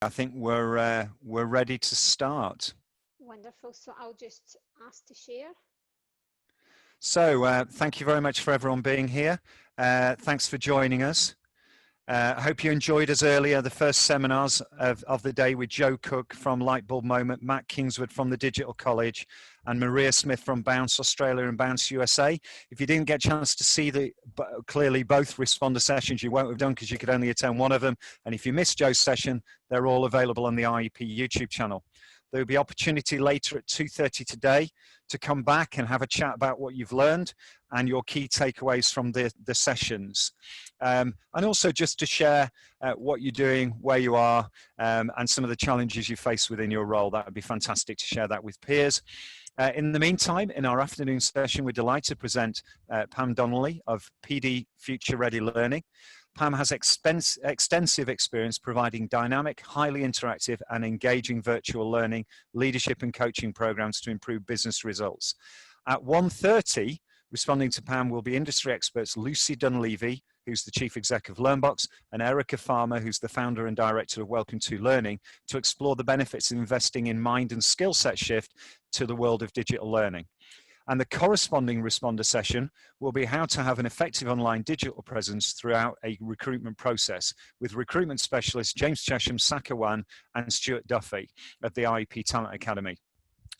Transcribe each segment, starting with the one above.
I think we're ready to start. Wonderful. So I'll just ask to share. So thank you very much for everyone being here. Thanks for joining us. I hope you enjoyed us earlier, the first seminars of the day with Joe Cook from Lightbulb Moment, Matt Kingswood from the Digital College, and Maria Smith from Bounce Australia and Bounce USA. If you didn't get a chance to see clearly both responder sessions, you won't have done because you could only attend one of them. And if you missed Joe's session, they're all available on the IEP YouTube channel. There will be opportunity later at 2:30 today to come back and have a chat about what you've learned and your key takeaways from the sessions. And also just to share what you're doing, where you are, and some of the challenges you face within your role. That would be fantastic to share that with peers. In the meantime, in our afternoon session, we're delighted to present Pam Donnelly of PD Future Ready Learning. Pam has extensive experience providing dynamic, highly interactive and engaging virtual learning, leadership and coaching programs to improve business results. At 1:30, responding to Pam will be industry experts Lucy Dunleavy, who's the Chief Exec of LearnBox, and Erica Farmer, who's the founder and director of Welcome to Learning, to explore the benefits of investing in mind and skill set shift to the world of digital learning. And the corresponding responder session will be how to have an effective online digital presence throughout a recruitment process with recruitment specialists James Chesham, Sakawan, and Stuart Duffy of the IEP Talent Academy.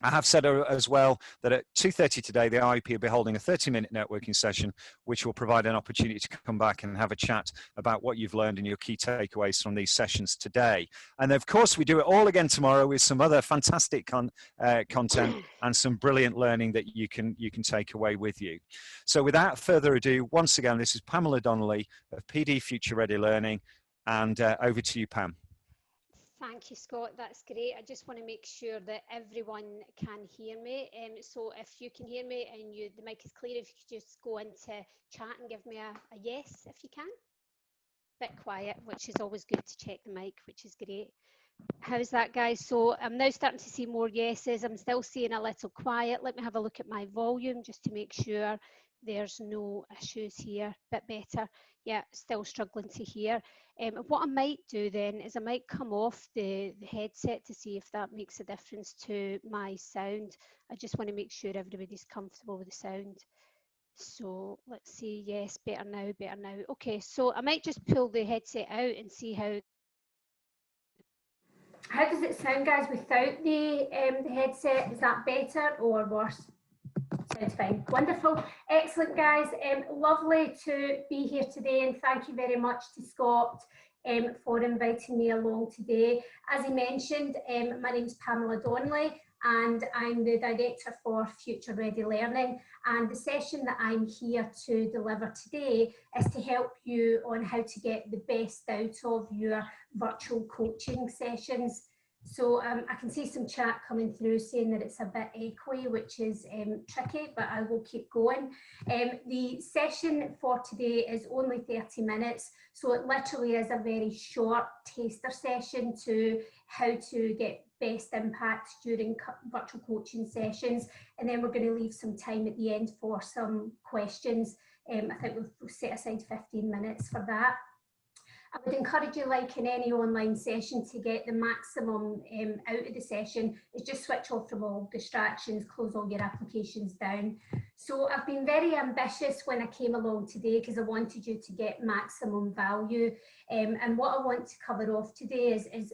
I have said as well that at 2:30 today, the IEP will be holding a 30-minute networking session, which will provide an opportunity to come back and have a chat about what you've learned and your key takeaways from these sessions today. And of course, we do it all again tomorrow with some other fantastic content and some brilliant learning that you can take away with you. So without further ado, once again, this is Pamela Donnelly of PD Future Ready Learning, and over to you, Pam. Thank you, Scott. That's great. I just want to make sure that everyone can hear me. So if you can hear me and the mic is clear, if you could just go into chat and give me a yes if you can. Bit quiet, which is always good to check the mic, which is great. How's that, guys? So I'm now starting to see more yeses. I'm still seeing a little quiet. Let me have a look at my volume just to make sure there's no issues here. Bit better. Yeah, still struggling to hear. What I might do then is I might come off the headset to see if that makes a difference to my sound. I just want to make sure everybody's comfortable with the sound. So let's see. Yes, better now, better now. Okay, so I might just pull the headset out and see how does it sound, guys, without the headset? Is that better or worse? Sounds fine. Wonderful. Excellent, guys. Lovely to be here today, and thank you very much to Scott for inviting me along today. As he mentioned, my name is Pamela Donnelly, and I'm the Director for Future Ready Learning. And the session that I'm here to deliver today is to help you on how to get the best out of your virtual coaching sessions. So I can see some chat coming through saying that it's a bit echoey, which is tricky, but I will keep going. The session for today is only 30 minutes, so it literally is a very short taster session to how to get best impact during virtual coaching sessions, and then we're going to leave some time at the end for some questions. I think we'll set aside 15 minutes for that. I would encourage you, like in any online session, to get the maximum out of the session is just switch off from all distractions, close all your applications down. So I've been very ambitious when I came along today because I wanted you to get maximum value. And what I want to cover off today is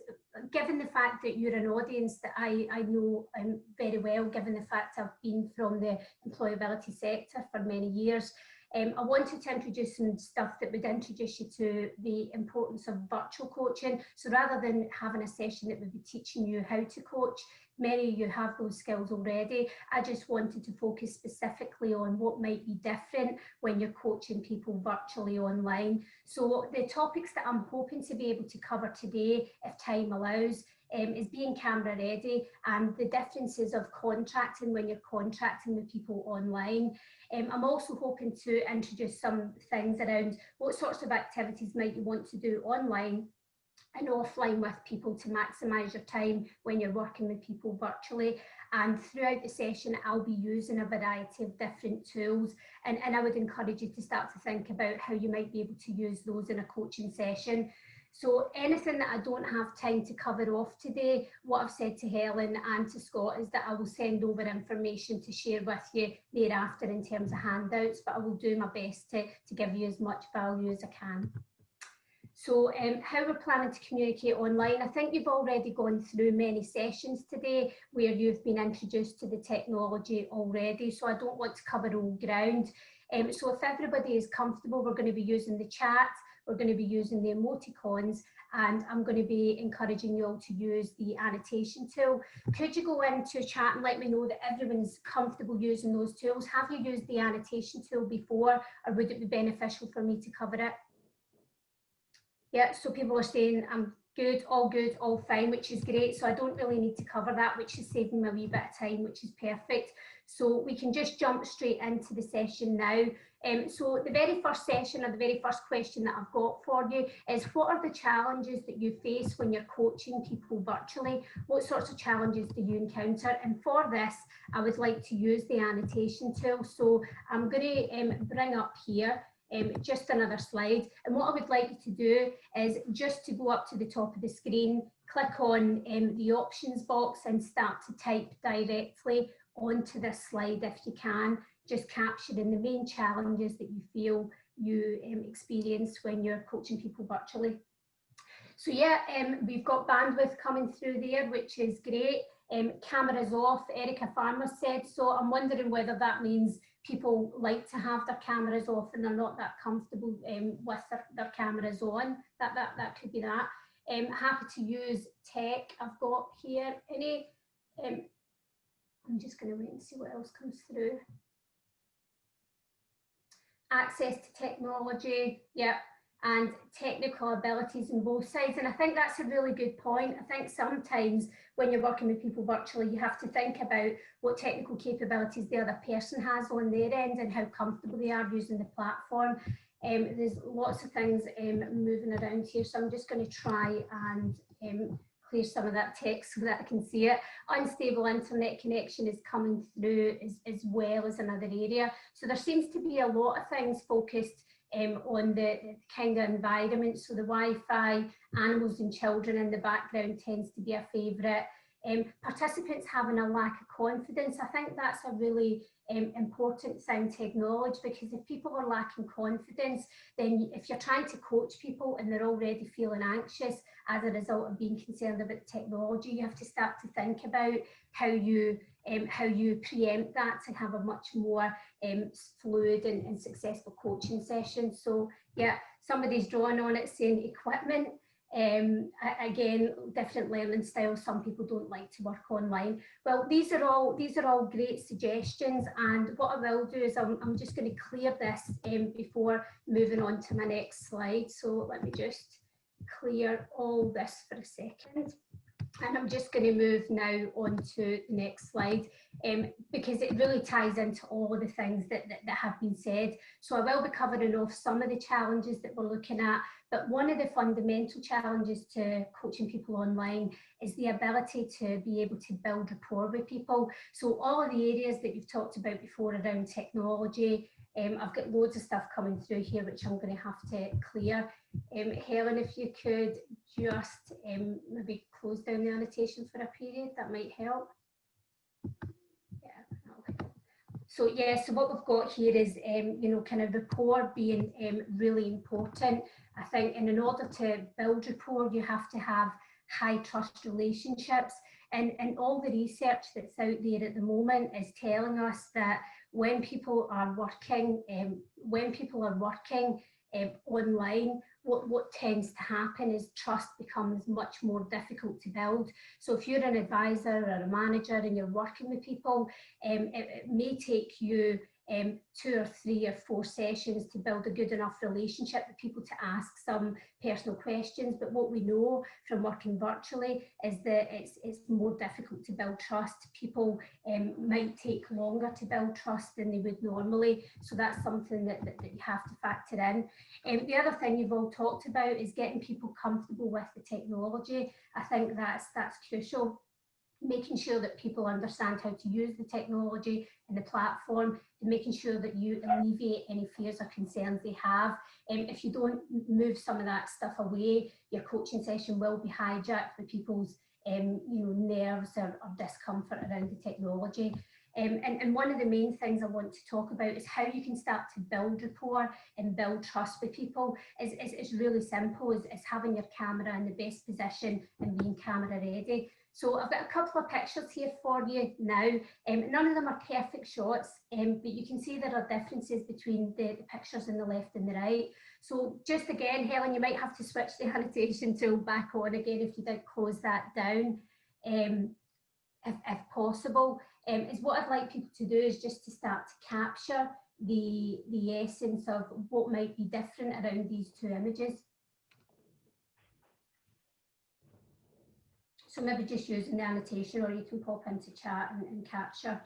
given the fact that you're an audience that I know very well, given the fact I've been from the employability sector for many years, I wanted to introduce some stuff that would introduce you to the importance of virtual coaching. So rather than having a session that would be teaching you how to coach, many of you have those skills already. I just wanted to focus specifically on what might be different when you're coaching people virtually online. So the topics that I'm hoping to be able to cover today, if time allows, is being camera ready and the differences of contracting when you're contracting with people online. I'm also hoping to introduce some things around what sorts of activities might you want to do online and offline with people to maximise your time when you're working with people virtually. And throughout the session, I'll be using a variety of different tools, and I would encourage you to start to think about how you might be able to use those in a coaching session. So anything that I don't have time to cover off today, what I've said to Helen and to Scott is that I will send over information to share with you thereafter in terms of handouts, but I will do my best to give you as much value as I can. So how we're planning to communicate online, I think you've already gone through many sessions today where you've been introduced to the technology already, so I don't want to cover all ground. So if everybody is comfortable, we're going to be using the chat, we're going to be using the emoticons, and I'm going to be encouraging you all to use the annotation tool. Could you go into chat and let me know that everyone's comfortable using those tools? Have you used the annotation tool before, or would it be beneficial for me to cover it? Yeah, so people are saying I'm good, all fine, which is great. So I don't really need to cover that, which is saving me a wee bit of time, which is perfect. So we can just jump straight into the session now. So the very first session, or the very first question that I've got for you is, what are the challenges that you face when you're coaching people virtually? What sorts of challenges do you encounter? And for this, I would like to use the annotation tool. So I'm going to bring up here just another slide, and what I would like you to do is just to go up to the top of the screen, click on the options box and start to type directly onto this slide if you can, just capturing the main challenges that you feel you experience when you're coaching people virtually. So yeah, we've got bandwidth coming through there, which is great. Cameras off, Erica Farmer said, so I'm wondering whether that means people like to have their cameras off and they're not that comfortable with their cameras on. That could be that. Happy to use tech. I've got here any, I'm just going to wait and see what else comes through. Access to technology, yeah, and technical abilities on both sides. And I think that's a really good point. I think sometimes when you're working with people virtually, you have to think about what technical capabilities the other person has on their end and how comfortable they are using the platform. There's lots of things moving around here, so I'm just going to try and clear some of that text so that I can see it. Unstable internet connection is coming through as well as another area. So there seems to be a lot of things focused on the kind of environment. So the Wi-Fi, animals and children in the background tends to be a favourite. Participants having a lack of confidence, I think that's a really important thing to acknowledge, because if people are lacking confidence, then if you're trying to coach people and they're already feeling anxious as a result of being concerned about technology, you have to start to think about how you preempt that to have a much more fluid and successful coaching session. So yeah, somebody's drawn on it saying equipment. Again, different learning styles. Some people don't like to work online. Well, these are all great suggestions, and what I will do is I'm just going to clear this before moving on to my next slide. So let me just clear all this for a second. And I'm just going to move now on to the next slide, because it really ties into all of the things that have been said. So I will be covering off some of the challenges that we're looking at, but one of the fundamental challenges to coaching people online is the ability to be able to build rapport with people. So all of the areas that you've talked about before around technology, I've got loads of stuff coming through here which I'm going to have to clear. Helen, if you could just maybe close down the annotation for a period, that might help. Yeah, that'll help. So yeah, so what we've got here is you know, kind of rapport being really important, I think. And in order to build rapport, you have to have high trust relationships. And all the research that's out there at the moment is telling us that when people are working, online, what tends to happen is trust becomes much more difficult to build. So if you're an advisor or a manager and you're working with people, it may take you 2 or 3 or 4 sessions to build a good enough relationship with people to ask some personal questions. But what we know from working virtually is that it's more difficult to build trust. People might take longer to build trust than they would normally. So that's something that you have to factor in. The other thing you've all talked about is getting people comfortable with the technology. I think that's crucial. making sure that people understand how to use the technology and the platform, and making sure that you alleviate any fears or concerns they have. If you don't move some of that stuff away, your coaching session will be hijacked with people's nerves or discomfort around the technology. And one of the main things I want to talk about is how you can start to build rapport and build trust with people. It's really simple, is having your camera in the best position and being camera ready. So I've got a couple of pictures here for you now. None of them are perfect shots, but you can see there are differences between the pictures on the left and the right. So just again, Helen, you might have to switch the annotation tool back on again if you did close that down, if possible. Is what I'd like people to do is just to start to capture the essence of what might be different around these two images. So maybe just using the annotation, or you can pop into chat and capture.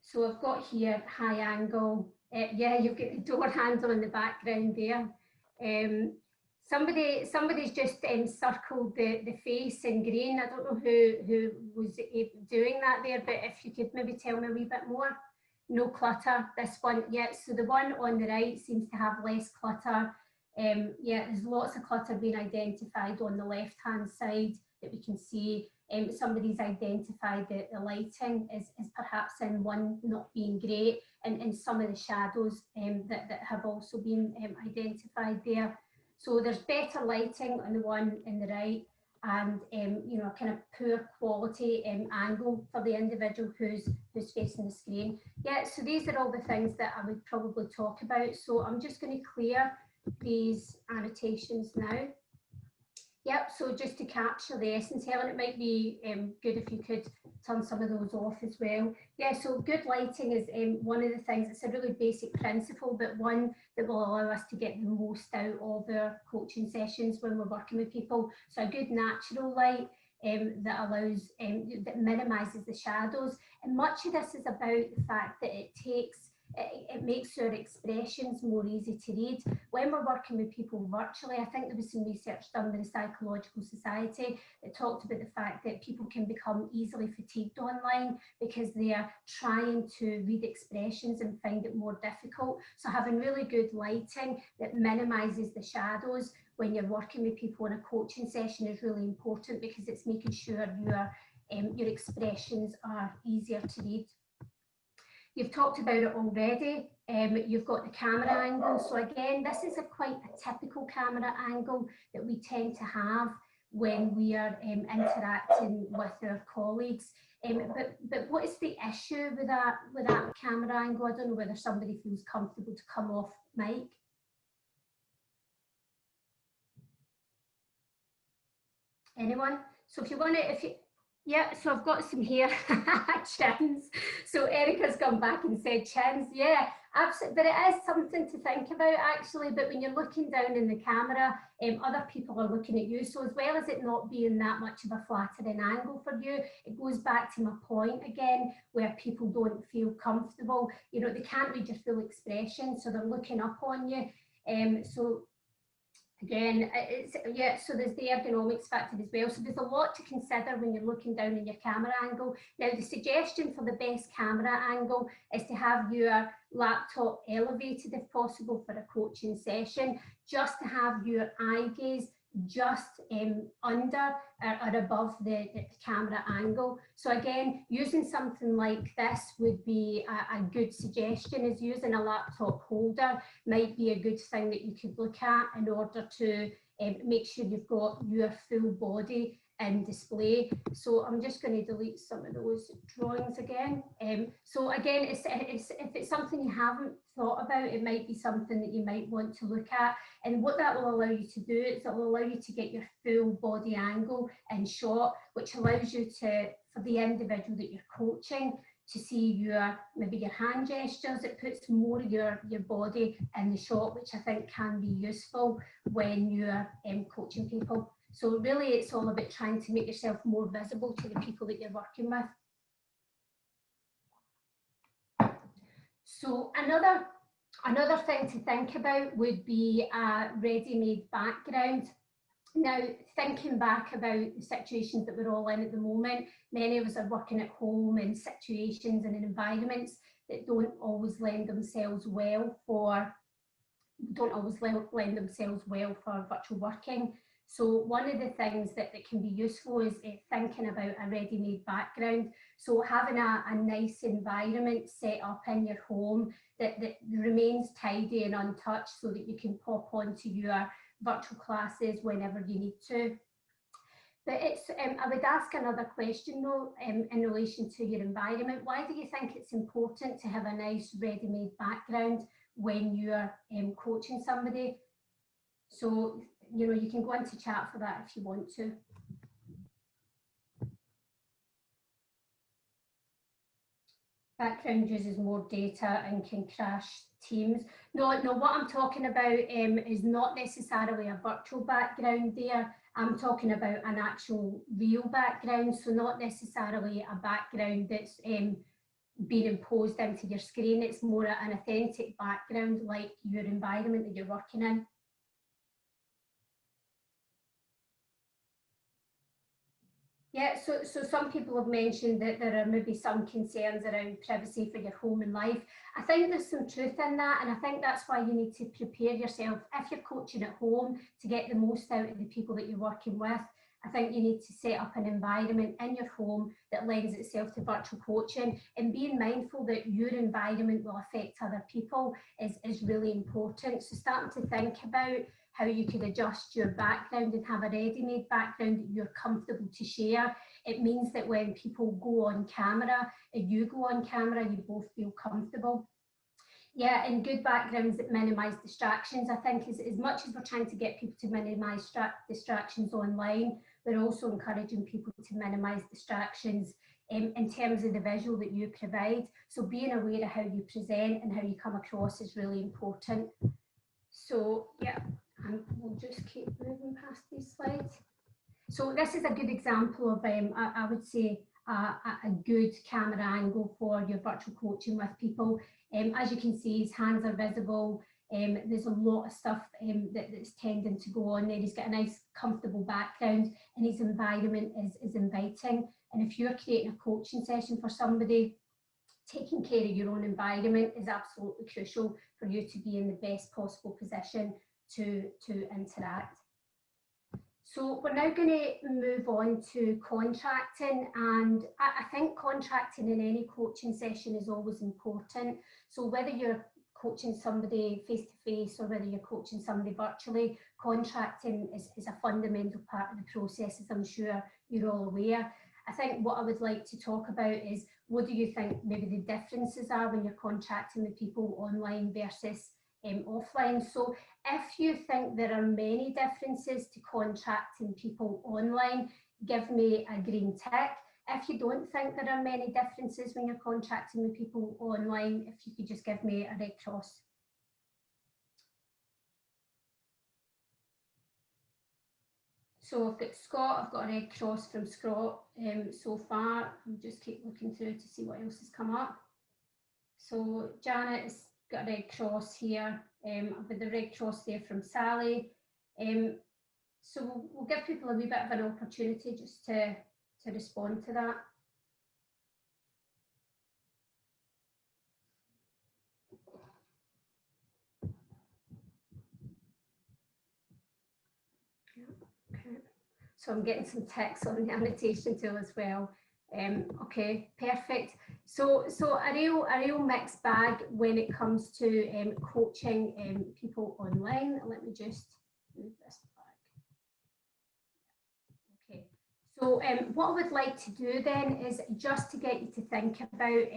So I've got here high angle. Yeah, you've got the door handle in the background there. Somebody's just circled the face in green. I don't know who was doing that there, but if you could maybe tell me a wee bit more. No clutter, this one, yeah, so the one on the right seems to have less clutter. Yeah, there's lots of clutter being identified on the left-hand side that we can see. Somebody's identified that the lighting is perhaps in one not being great, and some of the shadows that have also been identified there. So there's better lighting on the one in the right, and kind of poor quality angle for the individual who's facing the screen. Yeah, so these are all the things that I would probably talk about. So I'm just going to clear these annotations now. Yep, so just to capture the essence, Helen, it might be good if you could turn some of those off as well. Yeah, so good lighting is one of the things. It's a really basic principle, but one that will allow us to get the most out of our coaching sessions when we're working with people. So a good natural light that allows, that minimises the shadows. And much of this is about the fact that it makes our expressions more easy to read. When we're working with people virtually, I think there was some research done by the Psychological Society that talked about the fact that people can become easily fatigued online because they are trying to read expressions and find it more difficult. So having really good lighting that minimises the shadows when you're working with people in a coaching session is really important, because it's making sure your expressions are easier to read. You've talked about it already. You've got the camera angle. So again, this is quite a typical camera angle that we tend to have when we are interacting with our colleagues. But what is the issue with that camera angle? I don't know whether somebody feels comfortable to come off mic. Anyone? So if you want to, yeah, so I've got some here, chins. So Erica's gone back and said chins. Yeah, absolutely. But it is something to think about, actually. But when you're looking down in the camera, other people are looking at you. So as well as it not being that much of a flattering angle for you, it goes back to my point again, where people don't feel comfortable. You know, they can't read your full expression, so they're looking up on you. So again, so there's the ergonomics factor as well. So there's a lot to consider when you're looking down in your camera angle. Now, the suggestion for the best camera angle is to have your laptop elevated if possible for a coaching session, just to have your eye gaze just under or above the camera angle. So again, using something like this would be a good suggestion. Is using a laptop holder might be a good thing that you could look at in order to make sure you've got your full body in display. So I'm just going to delete some of those drawings again. So again, if it's something you haven't thought about, it might be something that you might want to look at. And what that will allow you to do is it will allow you to get your full body angle in shot, which allows you to, for the individual that you're coaching, to see maybe your hand gestures. It puts more of your body in the shot, which I think can be useful when you're coaching people. So really it's all about trying to make yourself more visible to the people that you're working with. So another thing to think about would be a ready-made background. Now, thinking back about the situations that we're all in at the moment, many of us are working at home in situations and in environments that don't always lend themselves well for virtual working. So one of the things that can be useful is thinking about a ready-made background. So having a nice environment set up in your home that remains tidy and untouched, so that you can pop onto your virtual classes whenever you need to. But it's, I would ask another question though, in relation to your environment. Why do you think it's important to have a nice ready-made background when you're coaching somebody? So, you know, you can go into chat for that if you want to. Background uses more data and can crash teams. No, what I'm talking about is not necessarily a virtual background there. I'm talking about an actual real background, so not necessarily a background that's being imposed into your screen. It's more an authentic background, like your environment that you're working in. Yeah, so some people have mentioned that there are maybe some concerns around privacy for your home and life. I think there's some truth in that, and I think that's why you need to prepare yourself, if you're coaching at home, to get the most out of the people that you're working with. I think you need to set up an environment in your home that lends itself to virtual coaching, and being mindful that your environment will affect other people is really important. So starting to think about how you could adjust your background and have a ready-made background that you're comfortable to share. It means that when people go on camera, and you go on camera, you both feel comfortable. Yeah, and good backgrounds that minimise distractions. I think as much as we're trying to get people to minimise distractions online, we're also encouraging people to minimise distractions in terms of the visual that you provide. So being aware of how you present and how you come across is really important. So yeah, and we'll just keep moving past these slides. So this is a good example of, I would say, a good camera angle for your virtual coaching with people. As you can see, his hands are visible. There's a lot of stuff that's tending to go on there. He's got a nice, comfortable background, and his environment is inviting. And if you're creating a coaching session for somebody, taking care of your own environment is absolutely crucial for you to be in the best possible position to interact. So we're now going to move on to contracting, and I think contracting in any coaching session is always important. So whether you're coaching somebody face-to-face or whether you're coaching somebody virtually, contracting is a fundamental part of the process, as I'm sure you're all aware. I think what I would like to talk about is, what do you think maybe the differences are when you're contracting with people online versus offline? So if you think there are many differences to contracting people online, give me a green tick. If you don't think there are many differences when you're contracting with people online, if you could just give me a red cross. So I've got Scott, I've got a red cross from Scott so far. I'll just keep looking through to see what else has come up. So Janet's got a red cross here. I've got the red cross there from Sally. So we'll give people a wee bit of an opportunity just to respond to that. Okay. So I'm getting some text on the annotation tool as well. Okay, perfect. So a real mixed bag when it comes to coaching people online. Let me just move this back. Okay. So what I would like to do then is just to get you to think about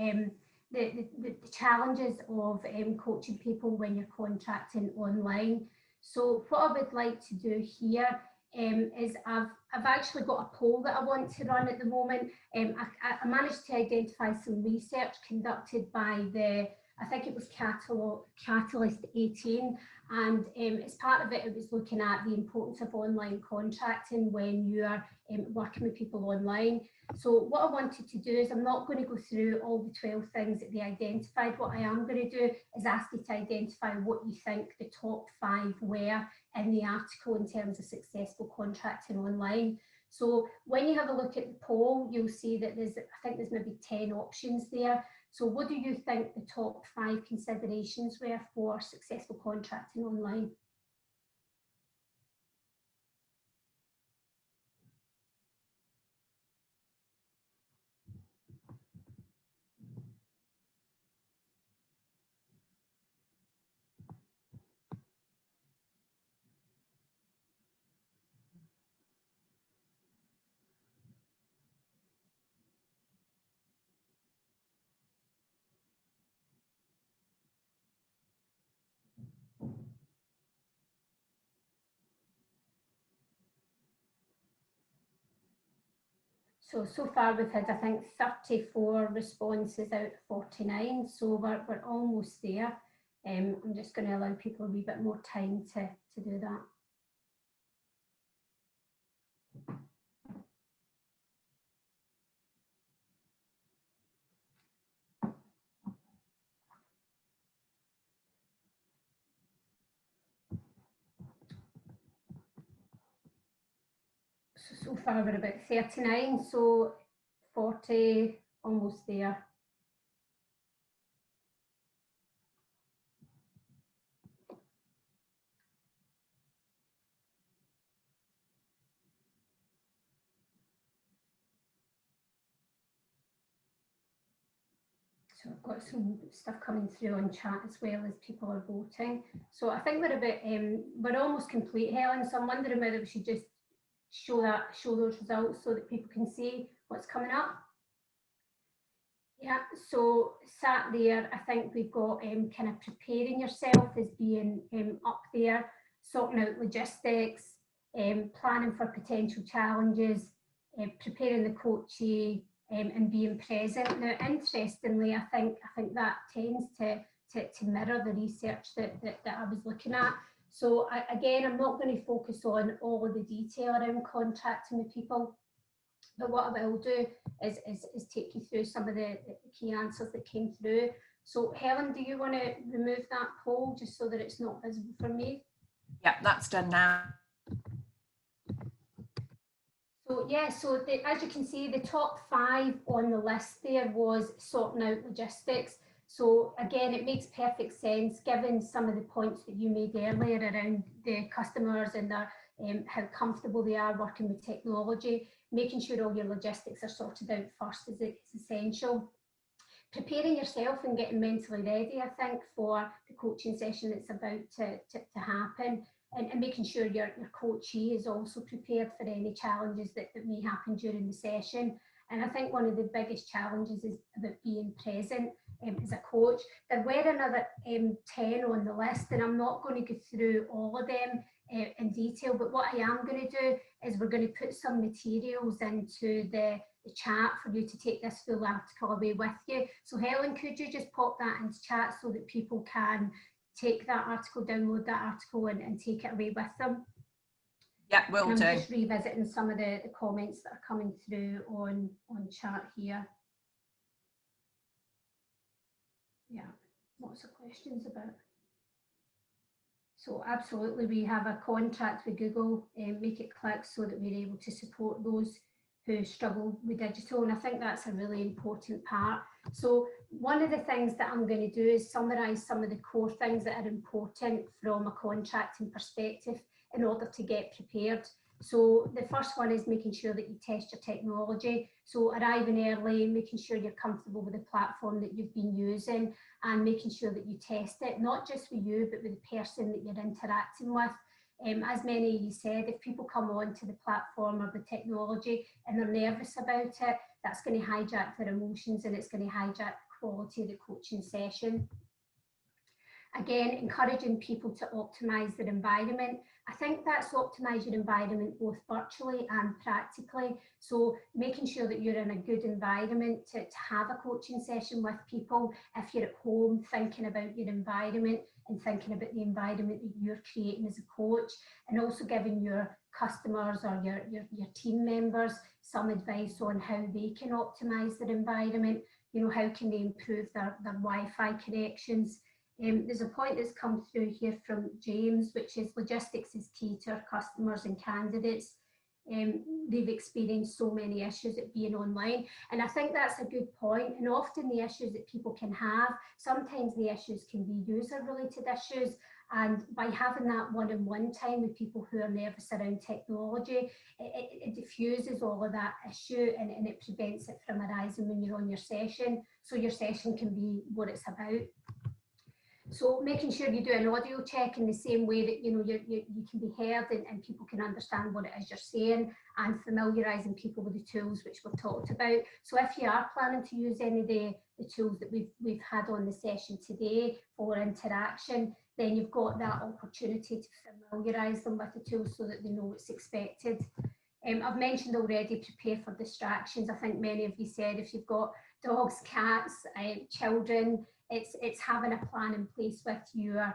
the challenges of coaching people when you're contracting online. So what I would like to do here is I've actually got a poll that I want to run at the moment. I managed to identify some research conducted by the I think it was Catalyst 18, and as part of it, it was looking at the importance of online contracting when you are working with people online. So what I wanted to do is, I'm not going to go through all the 12 things that they identified. What I am going to do is ask you to identify what you think the top 5 were in the article in terms of successful contracting online. So when you have a look at the poll, you'll see that I think there's maybe 10 options there. So what do you think the top 5 considerations were for successful contracting online? So far we've had, I think, 34 responses out of 49, so we're almost there. I'm just going to allow people a wee bit more time to do that. So far we're about 39, so 40, almost there. So I've got some stuff coming through on chat as well as people are voting. So I think we're almost complete, Helen. So I'm wondering whether we should just show those results so that people can see what's coming up. Yeah, so sat there, I think we've got kind of preparing yourself as being up there, sorting out logistics, planning for potential challenges, preparing the coachee, and being present. Now, interestingly, I think that tends to mirror the research that I was looking at. So again, I'm not going to focus on all of the detail around contracting with people, but what I will do is take you through some of the key answers that came through. So Helen, do you want to remove that poll just so that it's not visible for me? Yeah, that's done now. So yeah, so as you can see, the top 5 on the list there was sorting out logistics. So again, it makes perfect sense given some of the points that you made earlier around the customers and how comfortable they are working with technology. Making sure all your logistics are sorted out first is essential. Preparing yourself and getting mentally ready, I think, for the coaching session that's about to happen. And making sure your coachee is also prepared for any challenges that may happen during the session. And I think one of the biggest challenges is about being present as a coach. There were another 10 on the list, and I'm not going to go through all of them in detail, but what I am going to do is we're going to put some materials into the chat for you to take this full article away with you. So Helen, could you just pop that into chat so that people can take that article, download that article and take it away with them? Yeah, will do. I'm just revisiting some of the comments that are coming through on chat here. Yeah, lots of questions about. So absolutely, we have a contract with Google, Make It Click, so that we're able to support those who struggle with digital, and I think that's a really important part. So one of the things that I'm going to do is summarise some of the core things that are important from a contracting perspective in order to get prepared. So the first one is making sure that you test your technology. So arriving early, making sure you're comfortable with the platform that you've been using, and making sure that you test it, not just with you, but with the person that you're interacting with. As many of you said, if people come onto the platform or the technology and they're nervous about it, that's going to hijack their emotions and it's going to hijack the quality of the coaching session. Again, encouraging people to optimise their environment. I think that's optimise your environment both virtually and practically. So making sure that you're in a good environment to have a coaching session with people. If you're at home, thinking about your environment and thinking about the environment that you're creating as a coach, and also giving your customers or your team members some advice on how they can optimise their environment. You know, how can they improve their Wi-Fi connections? There's a point that's come through here from James, which is logistics is key to our customers and candidates. They've experienced so many issues at being online, and I think that's a good point. And often the issues that people can have, sometimes the issues can be user-related issues, and by having that one-on-one time with people who are nervous around technology, it diffuses all of that issue, and it prevents it from arising when you're on your session, so your session can be what it's about. So making sure you do an audio check in the same way that, you know, you can be heard and people can understand what it is you're saying, and familiarising people with the tools which we've talked about. So if you are planning to use any of the tools that we've had on the session today for interaction, then you've got that opportunity to familiarise them with the tools so that they know what's expected. I've mentioned already, prepare for distractions. I think many of you said if you've got dogs, cats, children, it's having a plan in place with your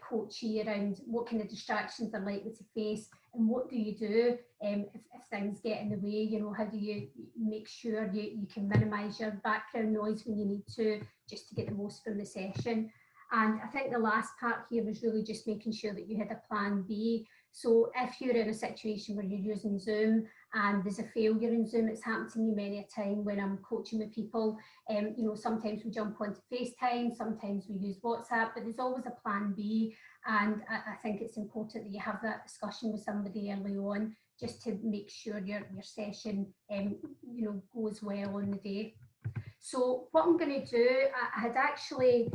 coachee around what kind of distractions they're likely to face, and what do you do if things get in the way. You know, how do you make sure you can minimise your background noise when you need to, just to get the most from the session. And I think the last part here was really just making sure that you had a plan B. So if you're in a situation where you're using Zoom and there's a failure in Zoom, it's happened to me many a time when I'm coaching with people. You know, sometimes we jump onto FaceTime, sometimes we use WhatsApp, but there's always a plan B. And I think it's important that you have that discussion with somebody early on, just to make sure your session, you know, goes well on the day. So what I'm going to do, I had actually,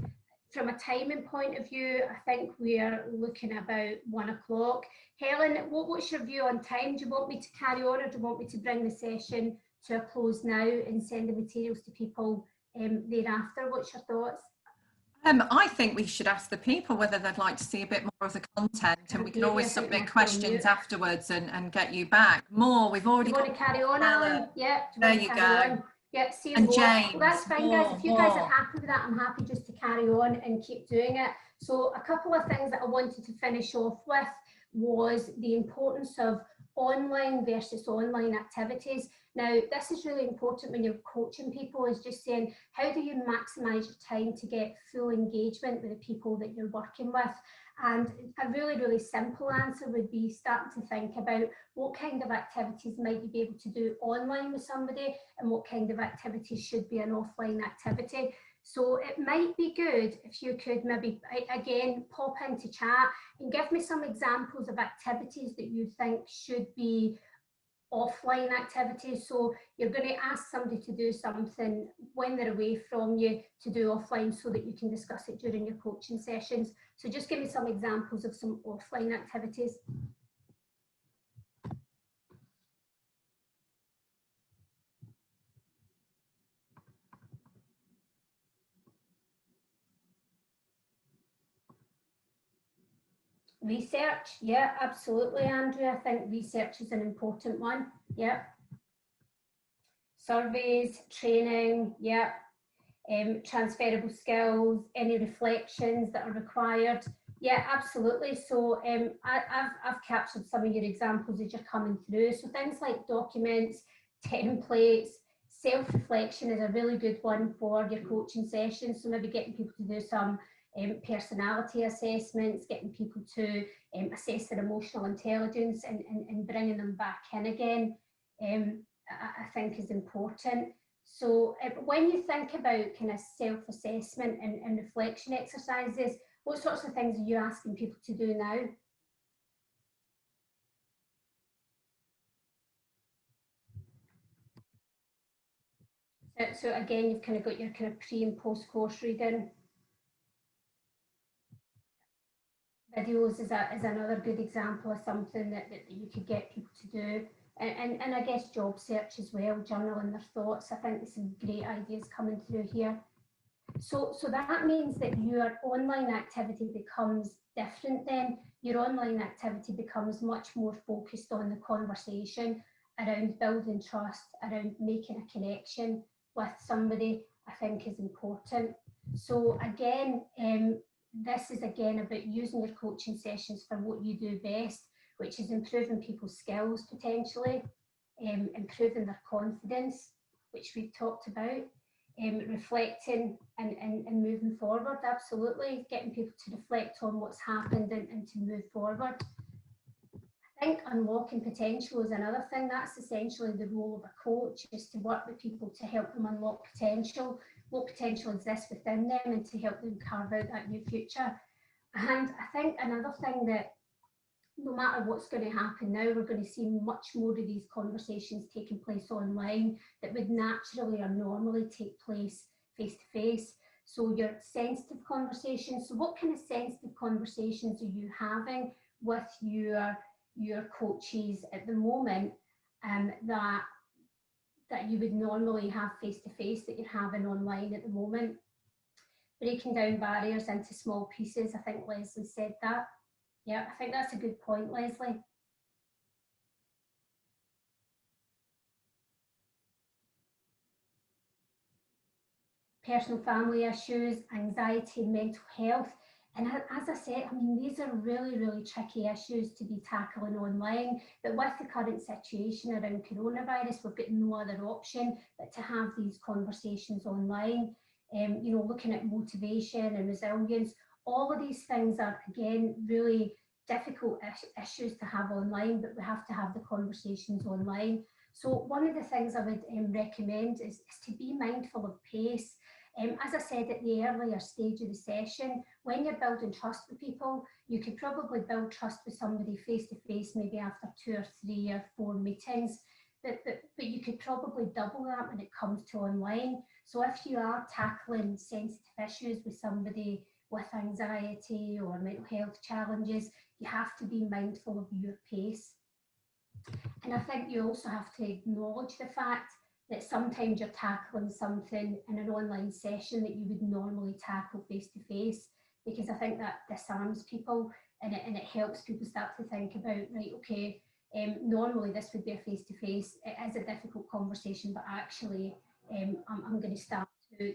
from a timing point of view, I think we're looking about 1 o'clock. Helen, what's your view on time? Do you want me to carry on, or do you want me to bring the session to a close now and send the materials to people thereafter? What's your thoughts? I think we should ask the people whether they'd like to see a bit more of the content, and we can always submit questions afterwards and get you back. We've already got. Do you want to carry on, Alan? Yeah, there you go. On? Yeah, see and more. James, well, that's fine, guys. If you guys are happy with that, I'm happy just to carry on and keep doing it. So a couple of things that I wanted to finish off with was the importance of online versus online activities. Now, this is really important when you're coaching people, is just saying, how do you maximise your time to get full engagement with the people that you're working with? And a really, really simple answer would be starting to think about what kind of activities might you be able to do online with somebody, and what kind of activities should be an offline activity. So it might be good if you could maybe, again, pop into chat and give me some examples of activities that you think should be offline activities. So you're going to ask somebody to do something when they're away from you to do offline, so that you can discuss it during your coaching sessions. So just give me some examples of some offline activities. Research, yeah, absolutely, Andrew. I think research is an important one. Yeah. Surveys, training, yeah. Transferable skills, any reflections that are required. Yeah, absolutely. So I've captured some of your examples as you're coming through. So things like documents, templates, self-reflection is a really good one for your coaching sessions. So maybe getting people to do some personality assessments, getting people to assess their emotional intelligence, and bringing them back in again, I think is important. So when you think about kind of self-assessment and reflection exercises, what sorts of things are you asking people to do now? So again, you've kind of got your kind of pre and post course reading. Videos is another good example of something that you could get people to do. And I guess job search as well, journaling their thoughts. I think there's some great ideas coming through here. So that means that your online activity becomes different then. Your online activity becomes much more focused on the conversation around building trust, around making a connection with somebody, I think is important. So again, this is again about using your coaching sessions for what you do best, which is improving people's skills potentially, improving their confidence, which we've talked about, reflecting and moving forward, absolutely, getting people to reflect on what's happened and to move forward. I think unlocking potential is another thing. That's essentially the role of a coach, is to work with people to help them unlock potential, what potential exists within them, and to help them carve out that new future. And I think another thing that no matter what's going to happen now, we're going to see much more of these conversations taking place online that would naturally or normally take place face to face. So your sensitive conversations, so what kind of sensitive conversations are you having with your coaches at the moment that you would normally have face to face that you're having online at the moment? Breaking down barriers into small pieces, I think Leslie said that. Yeah, I think that's a good point, Leslie. Personal family issues, anxiety, mental health. And as I said, I mean, these are really, really tricky issues to be tackling online. But with the current situation around coronavirus, we've got no other option but to have these conversations online. You know, looking at motivation and resilience, all of these things are, again, really difficult issues to have online, but we have to have the conversations online. So one of the things I would recommend is to be mindful of pace. As I said at the earlier stage of the session, when you're building trust with people, you could probably build trust with somebody face to face, maybe after 2 or 3 or 4 meetings, but you could probably double that when it comes to online. So if you are tackling sensitive issues with somebody with anxiety or mental health challenges, you have to be mindful of your pace. And I think you also have to acknowledge the fact that sometimes you're tackling something in an online session that you would normally tackle face to face, because I think that disarms people and it helps people start to think about, right, okay, normally this would be a face to face. It is a difficult conversation, but actually I'm going to start to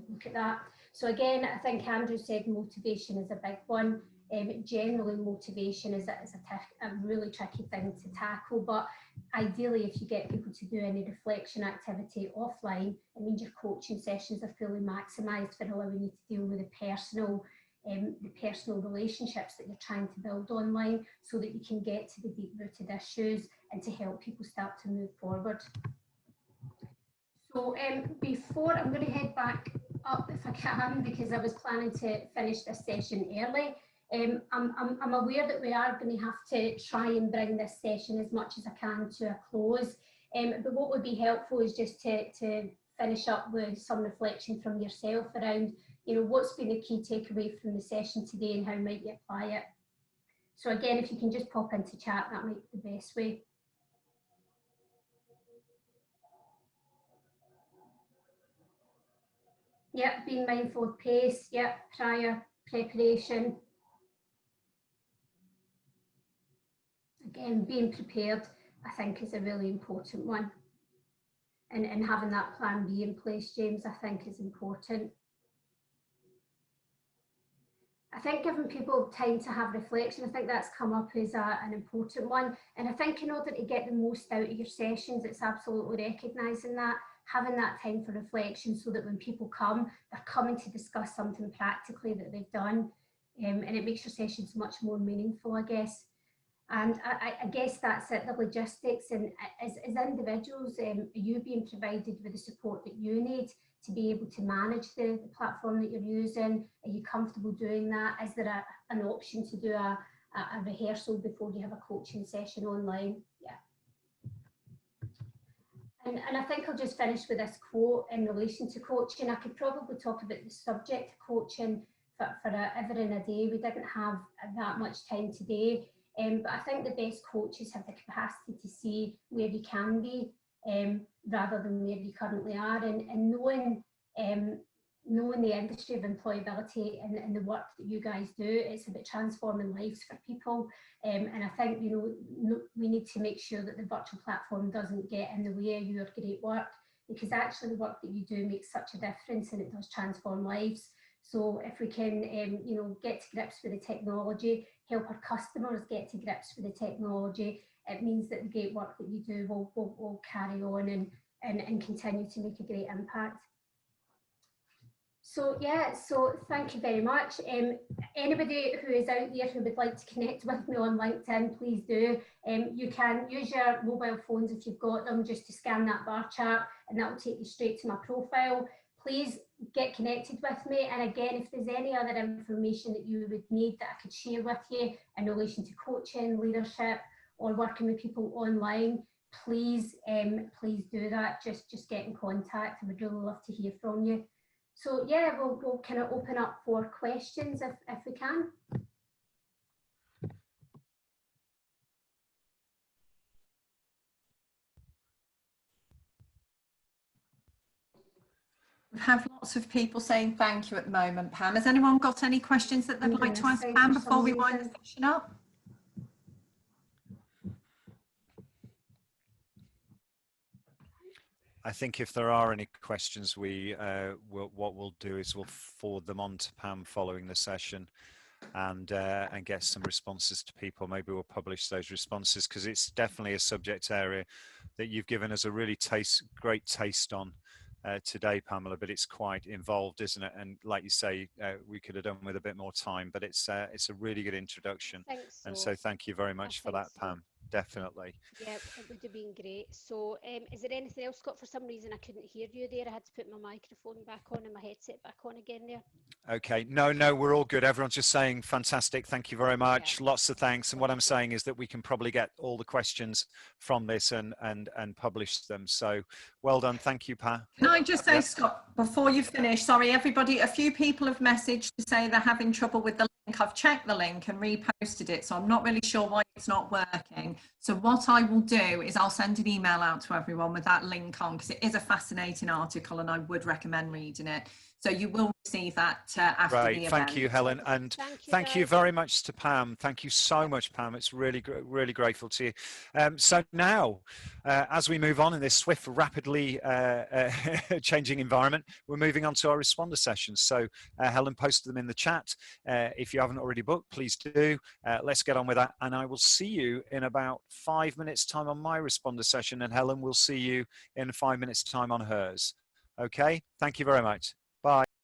look at that. So again, I think Andrew said motivation is a big one. Generally, motivation is a really tricky thing to tackle, but ideally, if you get people to do any reflection activity offline, it means your coaching sessions are fully maximised for allowing you to deal with the personal relationships that you're trying to build online, so that you can get to the deep-rooted issues and to help people start to move forward. So before, I'm going to head back up if I can, because I was planning to finish this session early. I'm aware that we are going to have to try and bring this session as much as I can to a close, but what would be helpful is just to finish up with some reflection from yourself around, you know, what's been the key takeaway from the session today and how might you apply it. So again, if you can just pop into chat, that might be the best way. Yep, being mindful of pace, yep, prior preparation. Again, being prepared, I think, is a really important one. And having that plan B in place, James, I think is important. I think giving people time to have reflection, I think that's come up as an important one. And I think in order to get the most out of your sessions, it's absolutely recognising that, having that time for reflection, so that when people come, they're coming to discuss something practically that they've done. And it makes your sessions much more meaningful, I guess. And I guess that's it, the logistics. And as individuals, are you being provided with the support that you need to be able to manage the platform that you're using? Are you comfortable doing that? Is there an option to do a rehearsal before you have a coaching session online? Yeah. And I think I'll just finish with this quote in relation to coaching. I could probably talk about the subject of coaching for ever and a day. We didn't have that much time today. But I think the best coaches have the capacity to see where you can be rather than where you currently are, and knowing knowing the industry of employability and the work that you guys do, it's about transforming lives for people. And I think, you know, we need to make sure that the virtual platform doesn't get in the way of your great work, because actually the work that you do makes such a difference and it does transform lives. So if we can, you know, get to grips with the technology, help our customers get to grips with the technology, it means that the great work that you do will carry on and continue to make a great impact. So yeah, so thank you very much. Anybody who is out there who would like to connect with me on LinkedIn, please do. You can use your mobile phones if you've got them, just to scan that bar chart and that will take you straight to my profile. Please get connected with me. And again, if there's any other information that you would need that I could share with you in relation to coaching, leadership, or working with people online, please, please do that. Just get in contact. I would really love to hear from you. So yeah, we'll kind of open up for questions if we can. We have lots of people saying thank you at the moment, Pam. Has anyone got any questions that they'd like to ask Pam before we wind the session up? I think if there are any questions, what we'll do is we'll forward them on to Pam following the session, and get some responses to people. Maybe we'll publish those responses, because it's definitely a subject area that you've given us a really great taste on today, Pamela. But it's quite involved, isn't it? And like you say, we could have done with a bit more time. But it's a really good introduction, and so thank you very much for that, Pam. Definitely. Yeah, it would have been great. So is there anything else, Scott? For some reason I couldn't hear you there. I had to put my microphone back on and my headset back on again there. Okay, no, we're all good. Everyone's just saying fantastic, thank you very much, yeah. Lots of thanks. And what I'm saying is that we can probably get all the questions from this and publish them. So well done, thank you, Pa. Can I just say, Scott, before you finish, sorry everybody, a few people have messaged to say they're having trouble with the link. I've checked the link and reposted it, so I'm not really sure why it's not working. So what I will do is I'll send an email out to everyone with that link on, because it is a fascinating article and I would recommend reading it. So you will receive that after the event. Thank you, Helen, and thank you very much to Pam. Thank you so much, Pam. It's really grateful to you. So now, as we move on in this swift, rapidly changing environment, we're moving on to our responder sessions. So Helen posted them in the chat. If you haven't already booked, please do. Let's get on with that, and I will see you in about 5 minutes' time on my responder session, and Helen will see you in 5 minutes' time on hers. Okay, thank you very much.